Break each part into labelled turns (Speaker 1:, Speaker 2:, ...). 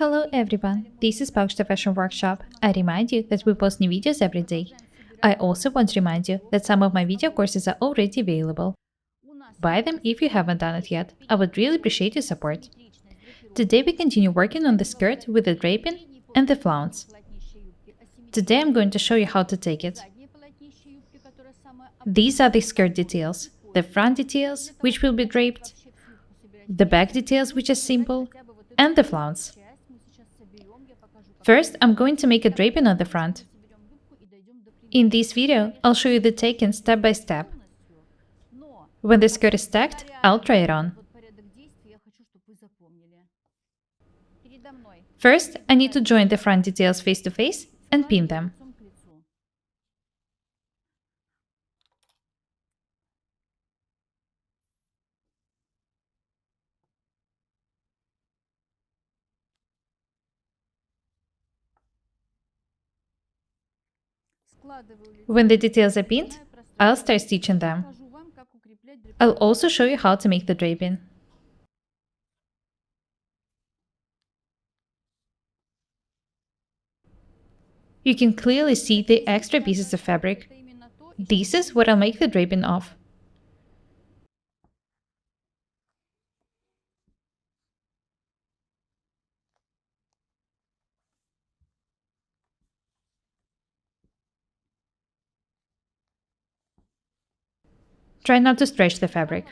Speaker 1: Hello everyone, this is Paukshte Fashion Workshop. I remind you that we post new videos every day. I also want to remind you that some of my video courses are already available. Buy them if you haven't done it yet. I would really appreciate your support. Today we continue working on the skirt with the draping and the flounce. Today I'm going to show you how to take it. These are the skirt details, the front details, which will be draped, the back details, which are simple, and the flounce. First, I'm going to make a draping on the front. In this video, I'll show you the taking step by step. When the skirt is tacked, I'll try it on. First, I need to join the front details face to face and pin them. When the details are pinned, I'll start stitching them. I'll also show you how to make the draping. You can clearly see the extra pieces of fabric. This is what I'll make the draping of. Try not to stretch the fabric.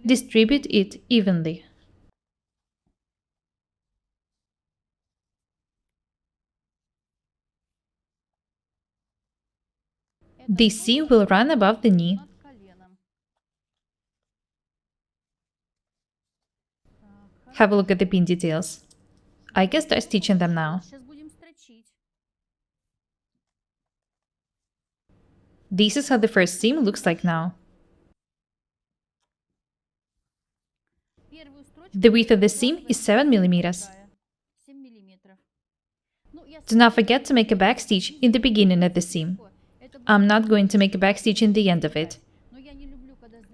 Speaker 1: Distribute it evenly. This seam will run above the knee. Have a look at the pin details. I can start stitching them now. This is how the first seam looks like now. The width of the seam is 7 mm. Do not forget to make a back stitch in the beginning of the seam. I'm not going to make a back stitch in the end of it.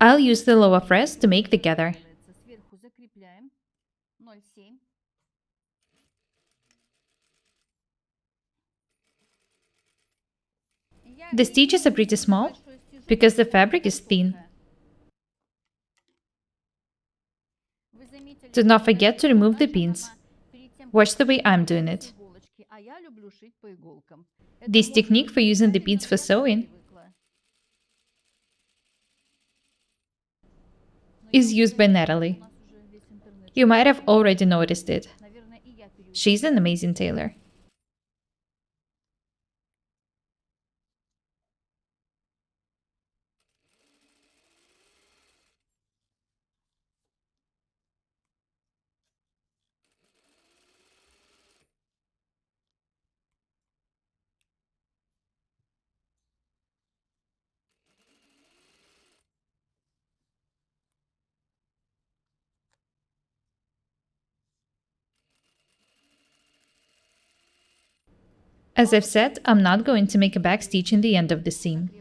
Speaker 1: I'll use the lower press to make the gather. The stitches are pretty small because the fabric is thin. Do not forget to remove the pins. Watch the way I'm doing it. This technique for using the pins for sewing is used by Natalie. You might have already noticed it. She's an amazing tailor. As I've said, I'm not going to make a back stitch in the end of the seam.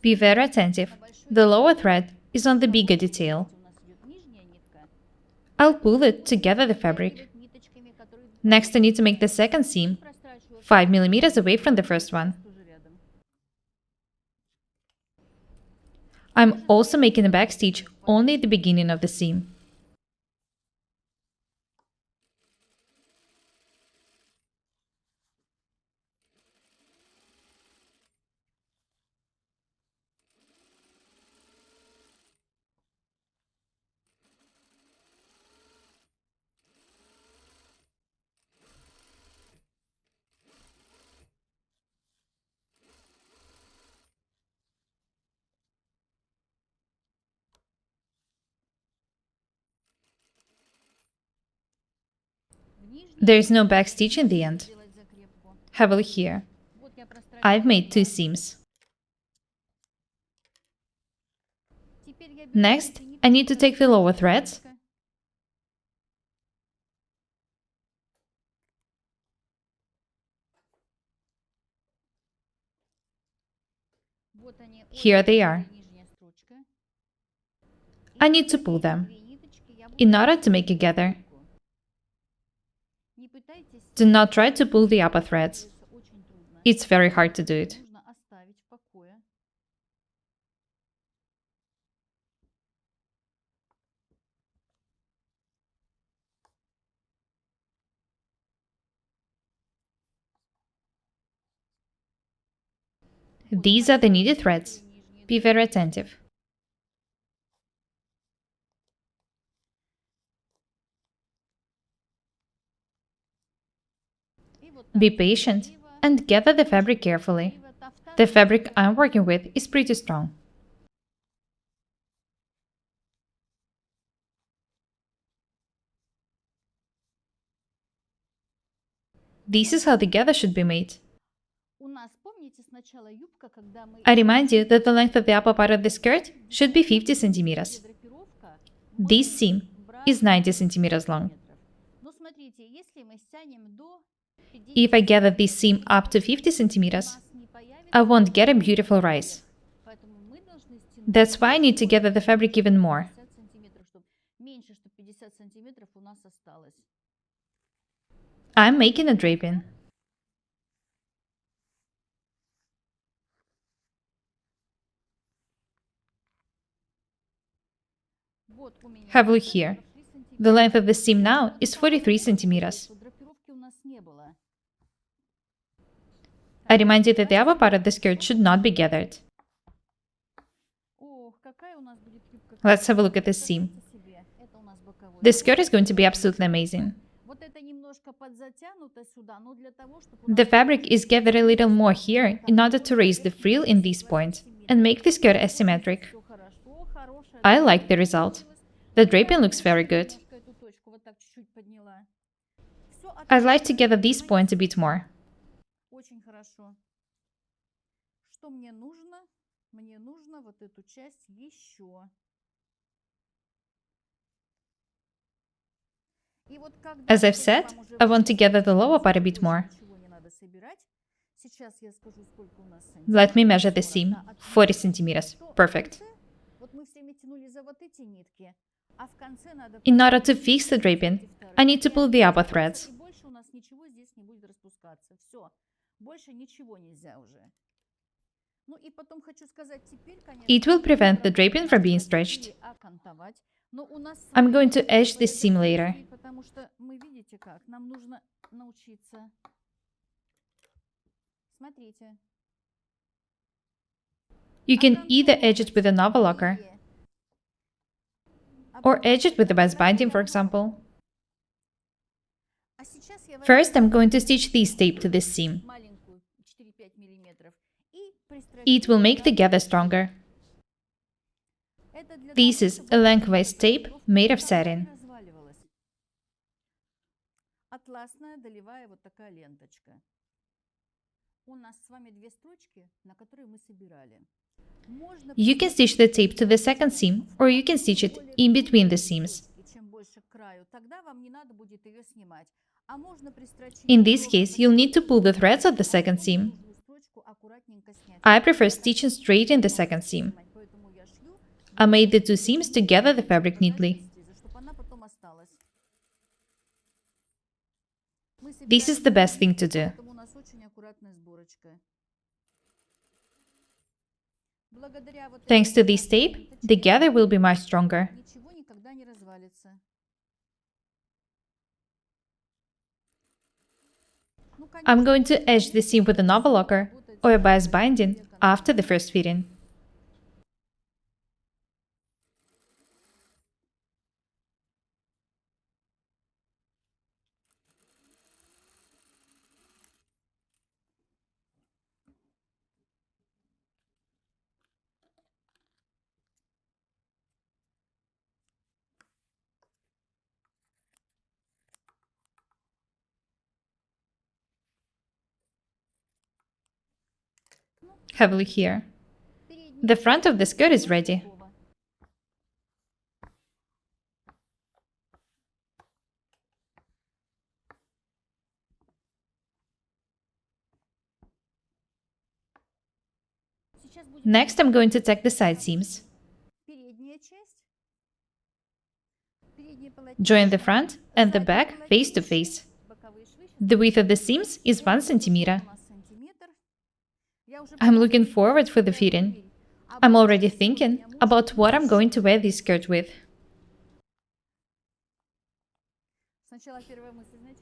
Speaker 1: Be very attentive. The lower thread is on the bigger detail. I'll pull it to gather the fabric. Next, I need to make the second seam 5 mm away from the first one. I'm also making a back stitch only at the beginning of the seam. There is no back stitch in the end. Have a look here. I've made 2 seams. Next, I need to take the lower threads here they are. I need to pull them in order to make a gather. Do not try to pull the upper threads. It's very hard to do it. These are the needed threads. Be very attentive. Be patient and gather the fabric carefully. The fabric I'm working with is pretty strong. This is how the gather should be made. I remind you that the length of the upper part of the skirt should be 50 centimeters. This seam is 90 centimeters long. If I gather this seam up to 50 centimeters, I won't get a beautiful rise. That's why I need to gather the fabric even more. I'm making a draping. Have a look here. The length of the seam now is 43 centimeters. I remind you that the upper part of the skirt should not be gathered. Let's have a look at this seam. The skirt is going to be absolutely amazing. The fabric is gathered a little more here in order to raise the frill in this point and make the skirt asymmetric. I like the result. The draping looks very good. I'd like to gather this point a bit more. As I've said, I want to gather the lower part a bit more. Let me measure the seam. 40 centimeters. Perfect. In order to fix the draping, I need to pull the upper threads. It will prevent the draping from being stretched. I'm going to edge this seam later. You can either edge it with an overlocker or edge it with a bias binding, for example. First, I'm going to stitch this tape to this seam. It will make the gather stronger. This is a lengthwise tape made of satin. You can stitch the tape to the second seam, or you can stitch it in between the seams. In this case, you'll need to pull the threads of the second seam. I prefer stitching straight in the second seam. I made the two seams to gather the fabric neatly. This is the best thing to do. Thanks to this tape, the gather will be much stronger. I'm going to edge the seam with an overlocker or a bias binding after the first fitting. Have a look here. The front of the skirt is ready. Next, I'm going to tack the side seams. Join the front and the back face to face. The width of the seams is 1 centimeter. I'm looking forward for the fitting. I'm already thinking about what I'm going to wear this skirt with.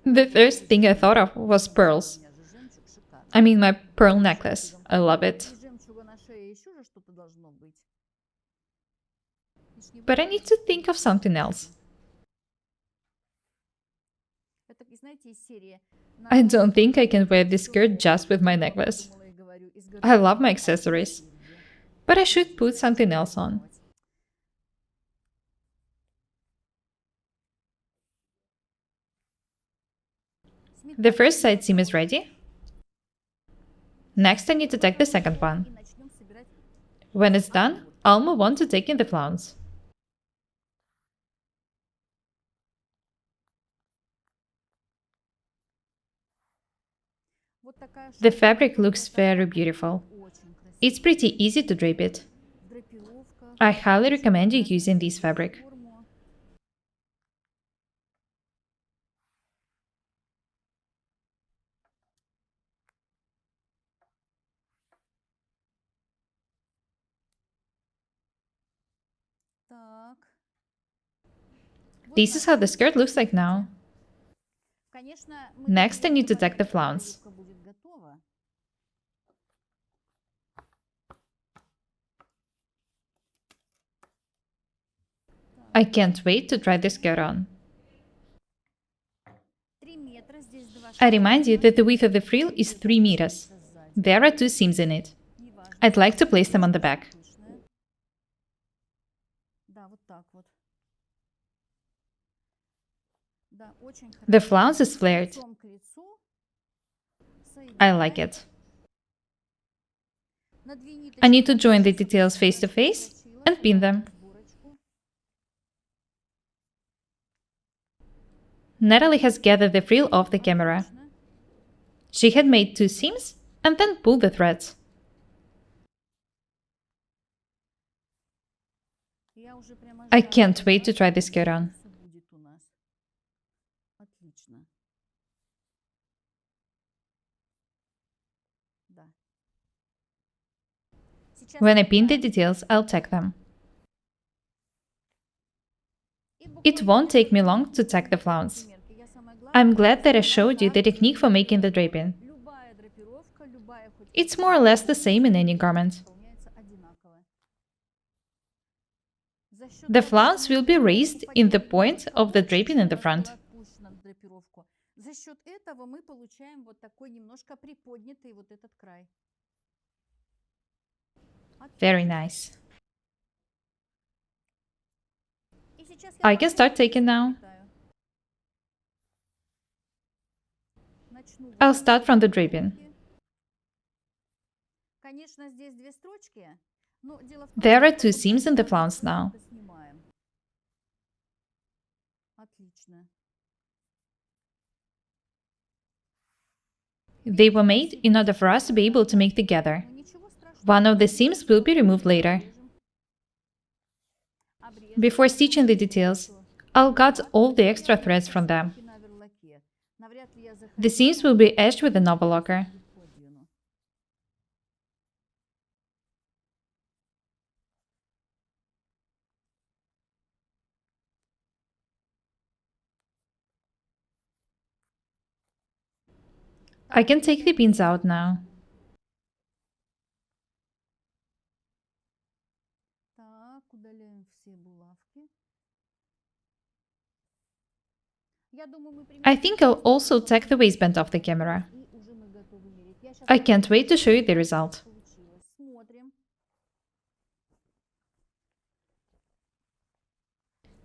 Speaker 1: The first thing I thought of was pearls. I mean my pearl necklace. I love it. But I need to think of something else. I don't think I can wear this skirt just with my necklace. I love my accessories. But I should put something else on. The first side seam is ready. Next, I need to tack the second one. When it's done, I'll move on to taking the flounce. The fabric looks very beautiful. It's pretty easy to drape it. I highly recommend you using this fabric. This is how the skirt looks like now. Next, I need to tack the flounce. I can't wait to try this skirt on. I remind you that the width of the frill is 3 meters. There are 2 seams in it. I'd like to place them on the back. The flounce is flared. I like it. I need to join the details face to face and pin them. Natalie has gathered the frill off the camera. She had made 2 seams and then pulled the threads. I can't wait to try this skirt on. When I pin the details, I'll tack them. It won't take me long to tack the flounce. I'm glad that I showed you the technique for making the draping. It's more or less the same in any garment. The flounce will be raised in the point of the draping in the front. Very nice. I can start taking now. I'll start from the draping. There are 2 seams in the flounce now. They were made in order for us to be able to make together. One of the seams will be removed later. Before stitching the details, I'll cut all the extra threads from them. The seams will be edged with an overlocker. I can take the pins out now. I think I'll also tack the waistband off the camera. I can't wait to show you the result.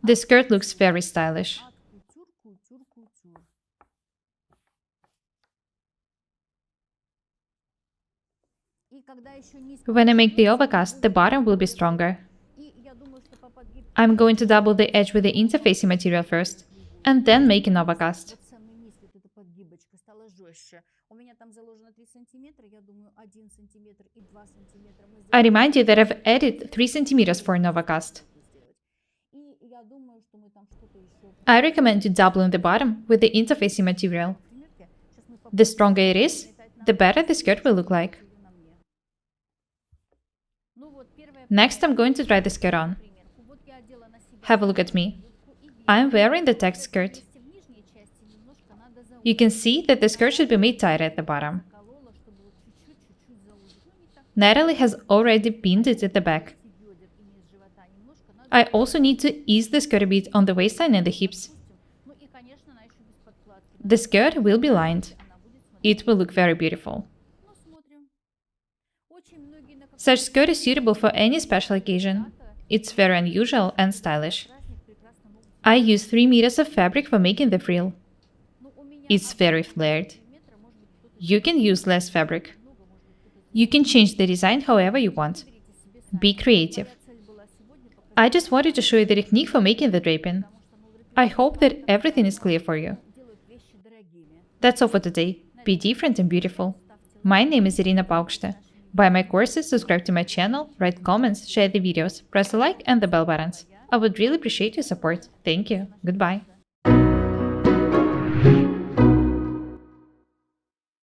Speaker 1: The skirt looks very stylish. When I make the overcast, the bottom will be stronger. I'm going to double the edge with the interfacing material first, and then make an overcast. I remind you that I've added 3 centimeters for Nova cast. I recommend you doubling the bottom with the interfacing material. The stronger it is, the better the skirt will look like. Next, I'm going to try the skirt on. Have a look at me. I'm wearing the tack skirt. You can see that the skirt should be made tighter at the bottom. Natalie has already pinned it at the back. I also need to ease the skirt a bit on the waistline and the hips. The skirt will be lined. It will look very beautiful. Such skirt is suitable for any special occasion. It's very unusual and stylish. I use 3 meters of fabric for making the frill. It's very flared. You can use less fabric. You can change the design however you want. Be creative. I just wanted to show you the technique for making the draping. I hope that everything is clear for you. That's all for today. Be different and beautiful. My name is Irina Paukshte. Buy my courses, subscribe to my channel, write comments, share the videos, press the like and the bell buttons. I would really appreciate your support. Thank you. Goodbye.